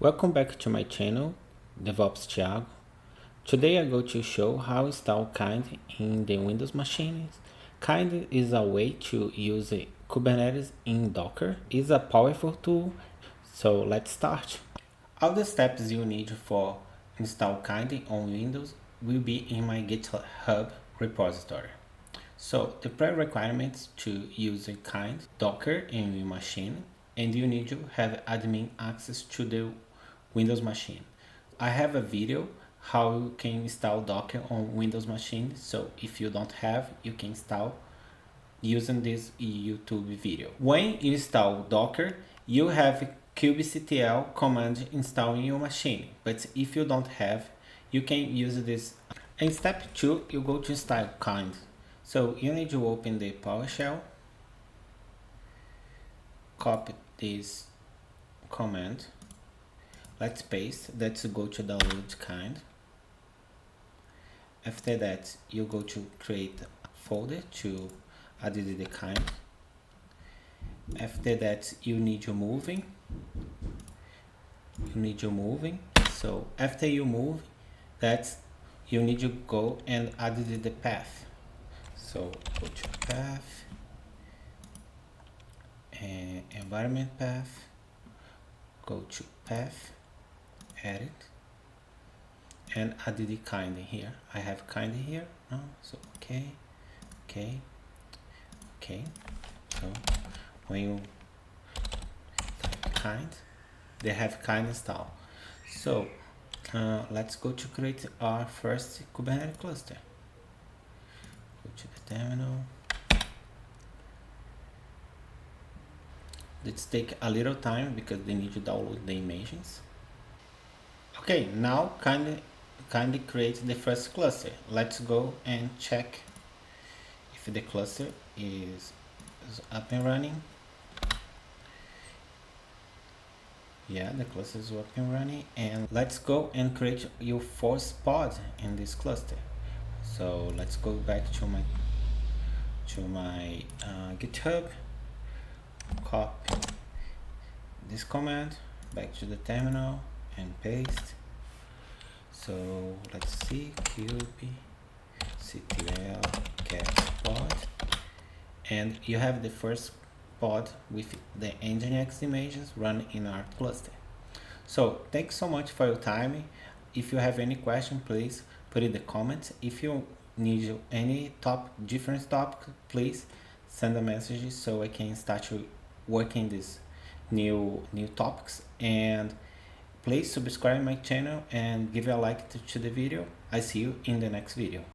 Welcome back to my channel, DevOps Thiago. Today I'm going to show how to install Kind in the Windows machines. Kind is a way to use Kubernetes in Docker. It's a powerful tool, so let's start. All the steps you need for install Kind on Windows will be in my GitHub repository. So the pre-requirements to use a Kind Docker in your machine, and you need to have admin access to the Windows machine. I have a video how you can install Docker on Windows machine, so if you don't have, you can install using this YouTube video. When you install Docker, you have kubectl command installed in your machine, but if you don't have, you can use this. In step 2, you go to install Kind. So you need to open the PowerShell, copy this command. Let's paste. Let's go to download Kind. After that, you go to create a folder to add the Kind. After that, you need your moving. So after you move, you need to go and add the path. So go to path, and environment path. Go to path, edit, and add the Kind in here. I have Kind here now, so okay. So when you type Kind, they have Kind installed. So let's go to create our first Kubernetes cluster. Go to the terminal. Let's take a little time because they need to download the images. Okay, now kindly create the first cluster. Let's go and check if the cluster is up and running. Yeah, the cluster is up and running, and let's go and create your first pod in this cluster. So let's go back to my GitHub, copy this command back to the terminal and paste. So let's see, kubectl get pod, and you have the first pod with the Nginx images run in our cluster. So thanks so much for your time. If you have any question, please put in the comments. If you need any different topic, please send a message so I can start working these new topics. And please subscribe my channel and give a like to the video. I see you in the next video.